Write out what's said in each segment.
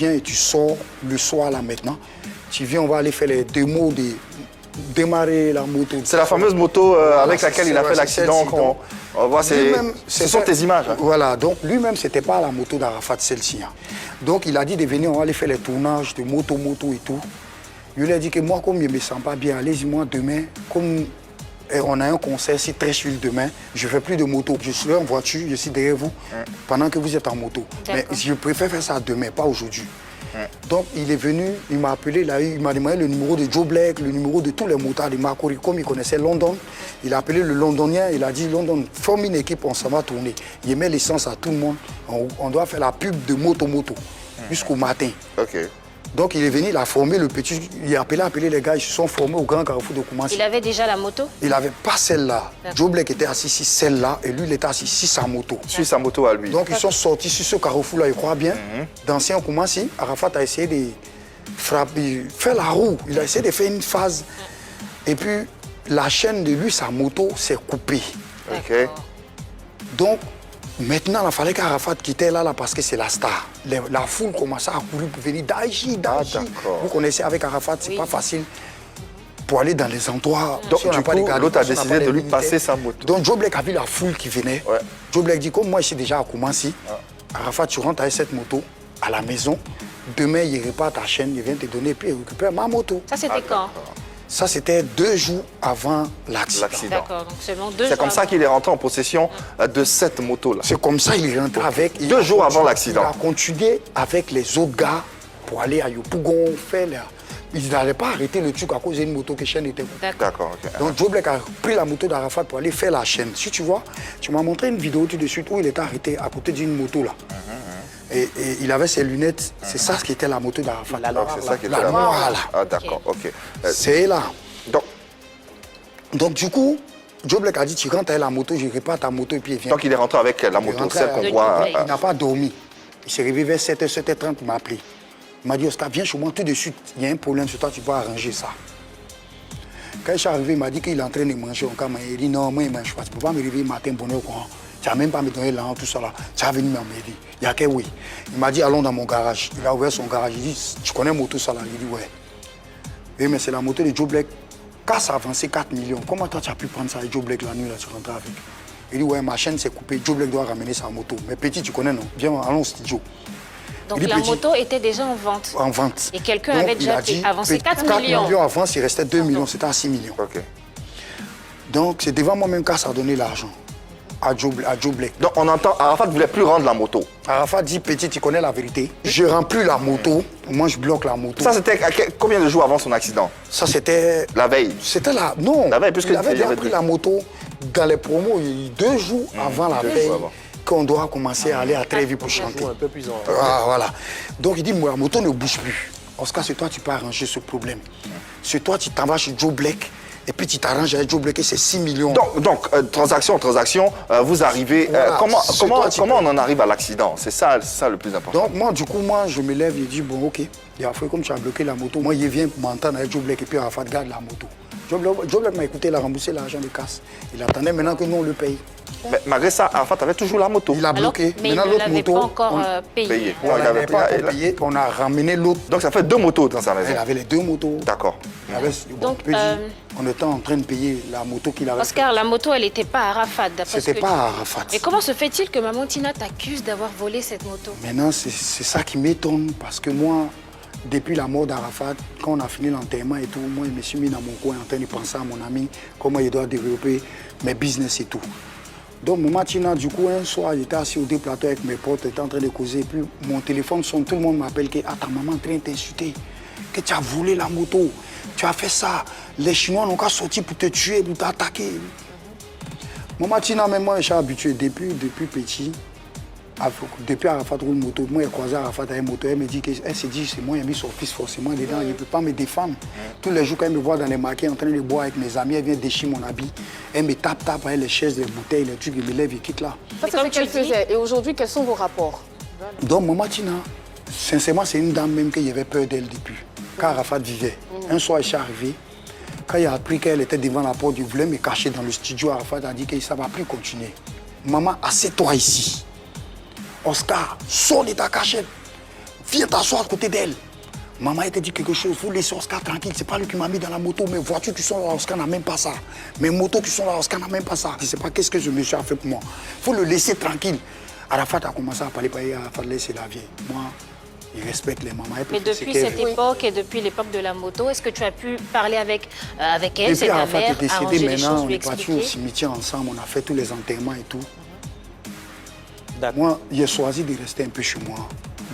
viens et tu sors le soir là maintenant. Tu viens, on va aller faire les démos de démarrer la moto. C'est la fameuse moto avec laquelle il a fait l'accident. On voit, ce sont tes images. Hein. Voilà, donc lui-même, ce n'était pas la moto d'Arafat, celle-ci. Hein. Donc il a dit de venir, on va aller faire les tournages de moto et tout. Je lui ai dit que moi, comme je ne me sens pas bien, allez-y, moi, demain, comme on a un concert si Trècheville demain, je ne fais plus de moto. Je suis en voiture, je suis derrière vous, pendant que vous êtes en moto. Mais je préfère faire ça demain, pas aujourd'hui. Donc il est venu, il m'a appelé, il m'a demandé le numéro de Joe Black, le numéro de tous les motards de Makori, comme il connaissait London. Il a appelé le Londonien, il a dit London, forme une équipe, on s'en va tourner. Il met l'essence à tout le monde, on doit faire la pub de moto jusqu'au matin. Okay. Donc il est venu, il a formé le petit, il a appelé les gars, ils se sont formés au Grand Carrefour de Koumassi. Il avait déjà la moto? Il n'avait pas celle-là. Joe Black était assis sur celle-là et lui il était assis sur sa moto. Sur sa moto à lui. Donc ils sont sortis sur ce carrefour-là, je crois bien. D'ancien Koumassi, Arafat a essayé de frapper, faire la roue. Il a essayé de faire une phase. Et puis la chaîne de lui, sa moto, s'est coupée. Okay. Donc maintenant, il fallait qu'Arafat quitte là parce que c'est la star. La foule commençait à courir pour venir d'Aïchi. Vous connaissez avec Arafat, c'est pas facile pour aller dans les endroits. Donc, du coup, l'autre a décidé de lui passer sa moto. Donc, Joe Black a vu la foule qui venait. Ouais. Joe Black dit, comme moi, je suis déjà à Koumassi, Arafat, tu rentres avec cette moto à la maison. Demain, il répare ta chaîne, il vient te donner, puis il récupère ma moto. Ça, c'était quand? Ça, c'était 2 jours avant l'accident. D'accord, donc seulement 2 jours. C'est comme ça qu'il est rentré en possession de cette moto-là. C'est comme ça qu'il est rentré avec. 2 jours avant l'accident. Il a continué avec les autres gars pour aller à Yopougon, faire là. Il n'allait pas arrêter le truc à cause d'une moto que chaîne était. D'accord, ok. Donc Joe Black a pris la moto d'Arafat pour aller faire la chaîne. Si tu vois, tu m'as montré une vidéo tout de suite où il était arrêté à côté d'une moto là. Et il avait ses lunettes, c'est ça ce qui était la moto d'Arafat. C'est ça qui était la moto. Ah d'accord, ok. C'est là. Donc du coup, Joe Black a dit, tu rentres avec la moto, je répare ta moto et puis il vient. Donc il est rentré avec la moto, celle qu'on voit. Il n'a pas dormi. Il s'est réveillé vers 7h, 7h30 pour m'appeler. Il m'a dit, Oscar, viens chez moi tout de suite, il y a un problème sur toi, tu vas arranger ça. Quand je suis arrivé, il m'a dit qu'il est en train de manger. Il dit, non, moi, je ne mange pas. Tu ne peux pas me réveiller matin, bonheur, courant. Tu n'as même pas me donné l'argent, tout ça là. Tu vas venir m'aider. Il n'y a que oui. Il m'a dit, allons dans mon garage. Il a ouvert son garage. Il dit, tu connais moto ça là? Il dit, ouais. Oui, mais c'est la moto de Joe Black. Quand ça a avancé 4 millions, comment toi tu as pu prendre ça avec Joe Black la nuit là, tu rentres avec? Il dit, ouais, ma chaîne s'est coupée. Joe Black doit ramener sa moto. Mais petit, tu connais, non? Viens, allons au studio. Donc la moto était déjà en vente. En vente. Et quelqu'un avait déjà avancé 4 millions. 4 millions avant, il restait 2 millions, c'était à 6 millions. Ok. Donc c'est devant moi-même qu'à ça a donné l'argent à Joe Black. Donc on entend, Arafat ne voulait plus rendre la moto. Arafat dit, petit, tu connais la vérité. Je ne rends plus la moto, moi je bloque la moto. Ça c'était combien de jours avant son accident? Ça c'était... La veille? C'était la... Non, la veille, puisque il avait déjà pris la moto dans les promos 2 jours avant la veille. Qu'on doit commencer à aller à Trévis pour chanter. Un peu plus en... voilà. Donc il dit, moi, la moto ne bouge plus. Oscar, c'est toi, tu peux arranger ce problème. C'est toi, tu t'en vas chez Joe Black, et puis tu t'arranges avec Joe Black et c'est 6 millions. Donc transaction, vous arrivez... Voilà, comment on en arrive à l'accident? C'est ça le plus important. Donc moi, du coup, je me lève et je dis, bon, ok, il a fait comme tu as bloqué la moto. Moi, il vient pour m'entendre avec Joe Black et puis Arafat garde la moto. Joe Black m'a écouté, il a remboursé l'argent de casse. Il attendait maintenant que nous, on le paye. Mais malgré ça, Arafat avait toujours la moto. Il a bloqué. Mais maintenant, l'autre moto, pas encore payé. On n'avait pas payé, on a ramené l'autre. Donc ça fait 2 motos dans sa maison. Il avait les 2 motos. D'accord. Donc, on était en train de payer la moto qu'il avait. Oscar, la moto, elle n'était pas à Arafat, d'après ce que c'était pas à Arafat. Mais comment se fait-il que Maman Tina t'accuse d'avoir volé cette moto? Maintenant, c'est ça qui m'étonne, parce que moi, depuis la mort d'Arafat, quand on a fini l'enterrement et tout, moi, je me suis mis dans mon coin en train de penser à mon ami, comment il doit développer mes business et tout. Donc, Maman Tina, du coup, un soir, j'étais assis au déplateau avec mes potes, j'étais en train de causer, et puis mon téléphone sonne, tout le monde m'appelle que ta maman est en train de t'insulter, que tu as volé la moto, tu as fait ça, les Chinois n'ont qu'à sortir pour te tuer, pour t'attaquer. Maman Tina, même moi, je suis habitué depuis petit. Depuis Arafat roule moto, moi j'ai croisé Arafat avec une moto, elle se dit c'est moi, j'ai mis son fils forcément dedans, il ne peut pas me défendre. Tous les jours quand elle me voit dans les marqués en train de boire avec mes amis, elle vient déchirer mon habit, elle me tape avec les chaises, les bouteilles, les trucs, elle me lève et quitte là. Ça c'est ce qu'elle faisait. Et aujourd'hui, quels sont vos rapports? Donc Maman Tina, sincèrement c'est une dame même qu'il y avait peur d'elle depuis, quand Arafat vivait. Un soir je suis arrivé, quand il a appris qu'elle était devant la porte, il voulait me cacher dans le studio, Arafat a dit que ça ne va plus continuer. Maman, assieds-toi ici. Oscar, sors de ta cachette. Viens t'asseoir à côté d'elle. Maman, elle te dit quelque chose, il faut laisser Oscar tranquille. C'est pas lui qui m'a mis dans la moto. Mes voitures qui sont là, Oscar n'a même pas ça. Mes motos qui sont là, Oscar n'a même pas ça. Je ne sais pas qu'est-ce que ce monsieur a fait pour moi. Il faut le laisser tranquille. Arafat a commencé à parler, Arafat laisser la vieille. Moi, il respecte les mamans. Mais depuis cette époque et depuis l'époque de la moto, est-ce que tu as pu parler avec elle, c'est ta mère, arranger les choses, lui expliquer? On est parti au cimetière ensemble, on a fait tous les enterrements et tout. Moi, j'ai choisi de rester un peu chez moi,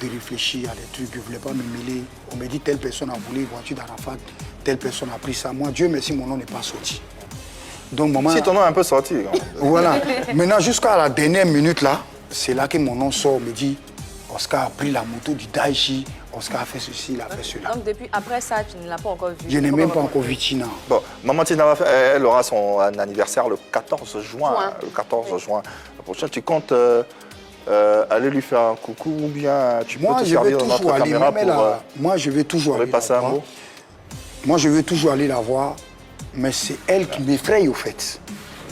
de réfléchir à des trucs. Je ne voulais pas me mêler. On me dit telle personne a volé une voiture d'Arafat, telle personne a pris ça. Moi, Dieu merci, mon nom n'est pas sorti. Donc, maman. Si ton nom est un peu sorti. Voilà. Maintenant, jusqu'à la dernière minute là, c'est là que mon nom sort, me dit Oscar a pris la moto du Daichi, Oscar a fait ceci, il a fait cela. Donc, depuis après ça, tu ne l'as pas encore vu? Je n'ai même pas encore vu Tina. Bon, maman Tina, elle aura son anniversaire le 14 juin. Le 14 juin. La prochaine, tu comptes aller lui faire un coucou ou bien tu peux te servir de notre caméra pour... Moi, je vais toujours aller passer la un voir. mot. Moi, je vais toujours aller la voir, mais c'est elle qui m'effraie, au fait.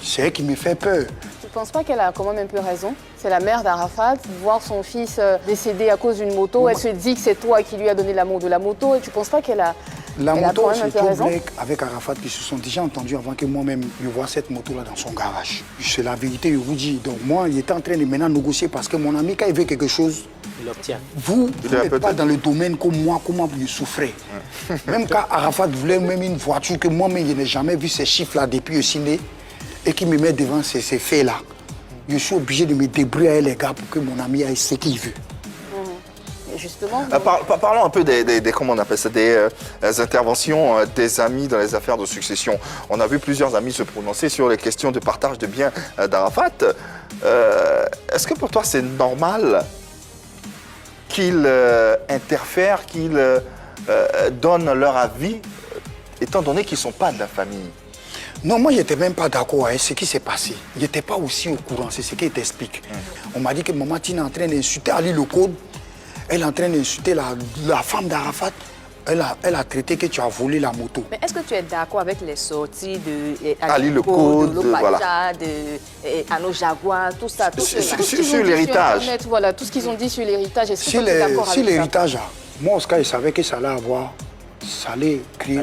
C'est elle qui me fait peur. Tu ne penses pas qu'elle a quand même un peu raison? C'est la mère d'Arafat, voir son fils décédé à cause d'une moto, elle se dit que c'est toi qui lui as donné l'amour de la moto, et tu ne penses pas qu'elle a... La moto, c'est tout Blake avec Arafat qui se sont déjà entendus avant que moi-même je vois cette moto-là dans son garage. C'est la vérité, je vous dis. Donc moi, il était en train de maintenant négocier parce que mon ami, quand il veut quelque chose, il l'obtient. Vous n'êtes pas dans le domaine comme moi, comment vous souffrez. Même quand Arafat voulait même une voiture que moi-même, je n'ai jamais vu ces chiffres-là depuis le ciné et qui me met devant ces faits-là. Je suis obligé de me débrouiller avec les gars pour que mon ami aille ce qu'il veut. Justement. Parlons un peu des comment on appelle ça, des interventions des amis dans les affaires de succession. On a vu plusieurs amis se prononcer sur les questions de partage de biens d'Arafat. Est-ce que pour toi c'est normal qu'ils interfèrent, qu'ils donnent leur avis, étant donné qu'ils ne sont pas de la famille? Non, moi, je n'étais même pas d'accord avec ce qui s'est passé. Je n'étais pas aussi au courant, c'est ce qu'il t'explique. On m'a dit que maman Tina est en train d'insulter Ali Le Code. Elle est en train d'insulter la femme d'Arafat. Elle a traité que tu as volé la moto. Mais est-ce que tu es d'accord avec les sorties de Ali Le Code, de Lopacha, voilà. de Ano Jaguar, tout ça, tout cela? Sur l'héritage. Voilà, tout ce qu'ils ont dit sur l'héritage. Est-ce que sur tu es d'accord avec l'héritage, moi, Oscar, je savais que ça allait avoir... Ça allait créer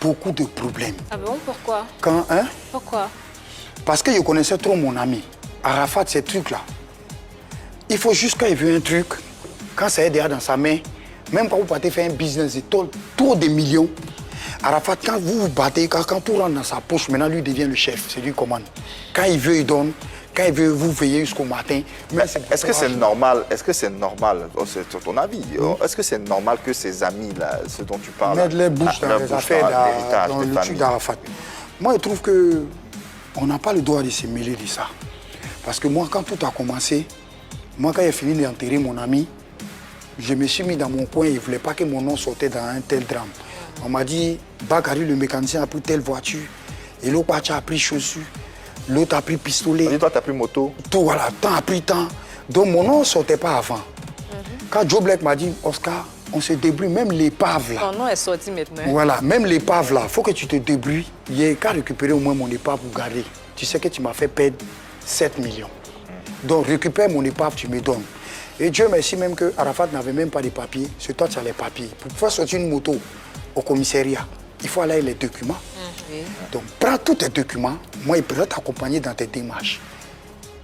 beaucoup de problèmes. Ah bon, pourquoi? Pourquoi? Parce que je connaissais trop mon ami. Arafat, ces trucs-là. Il faut juste quand il veut un truc, quand ça est déjà dans sa main, même quand vous partez faire un business de trop de millions, Arafat, quand vous vous battez, quand tout rentre dans sa poche, maintenant lui devient le chef, c'est lui qui commande. Quand il veut, il donne. Quand il veut, vous veillez jusqu'au matin. Est-ce que c'est normal? Est-ce que c'est normal? C'est ton avis. Est-ce que c'est normal que ces amis-là, ceux dont tu parles, mettre les bouches dans les affaires, dans le truc d'Arafat? Moi, je trouve que on n'a pas le droit de se mêler de ça. Parce que moi, quand tout a commencé, moi, quand j'ai fini d'enterrer mon ami, je me suis mis dans mon coin. Il ne voulait pas que mon nom sortait dans un tel drame. On m'a dit, Bakary, le mécanicien, a pris telle voiture. Et l'autre a pris chaussures. L'autre a pris pistolet. Et toi, tu as pris moto. Tout, voilà, temps a pris temps. Donc, mon nom ne sortait pas avant. Quand Joe Black m'a dit, Oscar, on se débrouille, même l'épave là. Ton nom est sorti maintenant. Voilà, même l'épave là, il faut que tu te débrouilles. Il n'y a qu'à récupérer au moins mon épave pour garder. Tu sais que tu m'as fait perdre 7 millions. Donc, récupère mon épave, tu me donnes. Et Dieu merci même que Arafat n'avait même pas de papiers. C'est toi qui as les papiers. Pour pouvoir sortir une moto au commissariat, il faut aller avec les documents. Donc, prends tous tes documents. Moi, il pourrait t'accompagner dans tes démarches.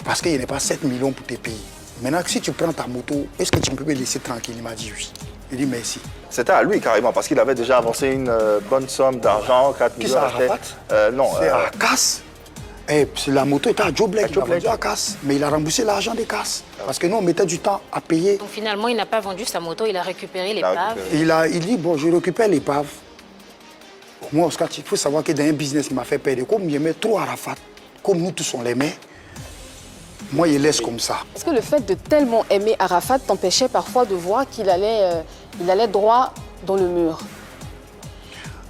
Parce qu'il n'y a pas 7 millions pour tes payer. Maintenant, si tu prends ta moto, est-ce que tu peux me laisser tranquille? Il m'a dit oui. Il dit merci. C'était à lui carrément, parce qu'il avait déjà avancé une bonne somme d'argent, 4 millions. Qui ça, Arafat? Non. C'est à Casse. La moto était à Joe Black, il a vendu à Casse, mais il a remboursé l'argent des Casse. Parce que nous, on mettait du temps à payer. Donc finalement, il n'a pas vendu sa moto, il a récupéré l'épave. Il dit, bon, je récupère l'épave. Moi, Oscar, il faut savoir que dans un business qui m'a fait perdre, comme j'aimais trop Arafat, comme nous tous on l'aimait, moi, il laisse comme ça. Est-ce que le fait de tellement aimer Arafat t'empêchait parfois de voir qu'il allait, droit dans le mur?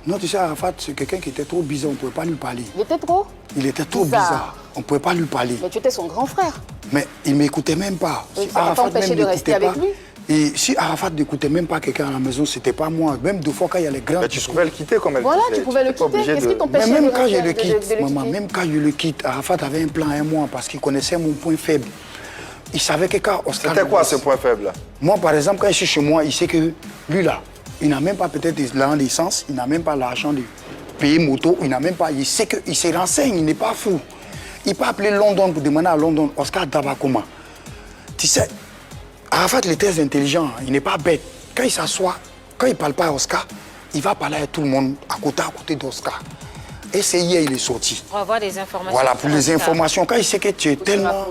Non, tu sais, Arafat, c'est quelqu'un qui était trop bizarre, on ne pouvait pas lui parler. Il était trop? Il était trop bizarre, on ne pouvait pas lui parler. Mais tu étais son grand frère. Mais il ne m'écoutait même pas. Ça t'a pas empêché de rester avec lui? Et si Arafat n'écoutait même pas quelqu'un à la maison, ce n'était pas moi. Même deux fois quand il y a les grands... Mais tu pouvais le quitter comme elle Voilà, disait. tu pouvais le quitter. Qu'est-ce qui t'empêchait Mais de même quand je rester- le quitte, de le maman, quitter? même quand je le quitte, Arafat avait un plan à moi parce qu'il connaissait mon point faible. Il savait que quand Oscar... C'était quoi ce point faible? Moi, par exemple, quand je suis chez moi, il sait que lui, là, il n'a même pas peut-être l'essence, il n'a même pas l'argent de payer moto, il n'a même pas... Il sait qu'il se renseigne, il n'est pas fou. Il peut appeler London pour demander à London, Oscar Daba comment. Tu sais, Arafat, il est très intelligent, il n'est pas bête. Quand il s'assoit, quand il ne parle pas à Oscar, il va parler à tout le monde à côté d'Oscar. Et c'est hier, il est sorti. On va avoir des informations. Voilà, pour les informations. Quand il sait que tu es tellement...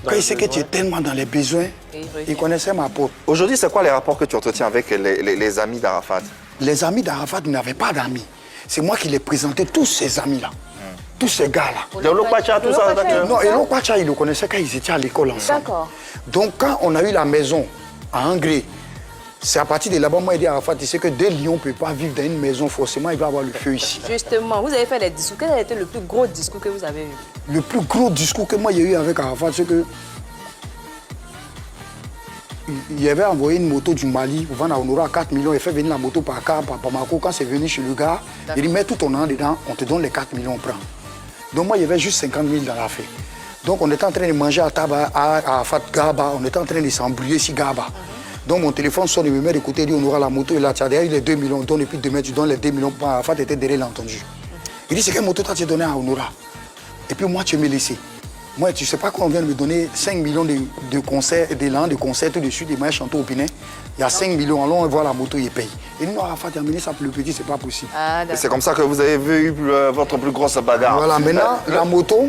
Quand il sait que tu es besoins. tellement dans les besoins, il connaissait ma peau. Aujourd'hui, c'est quoi les rapports que tu entretiens avec les amis d'Arafat? Les amis d'Arafat n'avaient pas d'amis. C'est moi qui les présentais, tous ces amis-là. Tous ces gars-là. Elo Kwacha, tout ça, d'accord. Non, Elo Kwacha, ils le connaissaient quand ils étaient à l'école ensemble. D'accord. Donc, quand on a eu la maison à Angré, c'est à partir de là-bas, moi, j'ai dit à Arafat, tu sais que des lions ne peuvent pas vivre dans une maison, forcément, il va avoir le feu ici. Justement, vous avez fait des discours. Quel a été le plus gros discours que vous avez eu? Le plus gros discours que moi j'ai eu avec Arafat, c'est que il avait envoyé une moto du Mali pour vendre à Honora à 4 millions. Il fait venir la moto par Bamako. Quand c'est venu chez le gars, il dit mets tout ton an dedans, on te donne les 4 millions, on prend. Donc moi, il y avait juste 50 000 dans l'affaire. Donc on était en train de manger à table à Fat Gaba, on était en train de s'embrouiller ici Gaba. Donc mon téléphone sonne, il me met de côté, il dit on aura la moto, et là, tu as derrière les 2 millions, on donne, et puis demain tu donnes les 2 millions. Arafat était derrière, il a entendu. Il dit c'est quelle moto tu as donné à Honora? Et puis moi, tu me laissé. Moi, tu ne sais pas qu'on vient de me donner 5 millions de concerts, de concerts tout de suite, et moi, je chante au Pénin. Il y a 5 millions, allons voir la moto, il paye. Et nous, Arafat, terminé ça pour le petit, c'est pas possible. Ah, Et c'est comme ça que vous avez vu votre plus grosse bagarre. Voilà, maintenant, la moto,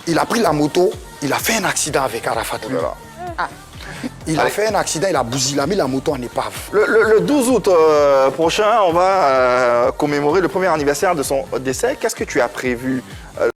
il a pris la moto, il a fait un accident avec Arafat. Voilà. Il a fait un accident, il a mis la moto en épave. Le 12 août prochain, on va commémorer le premier anniversaire de son décès. Qu'est-ce que tu as prévu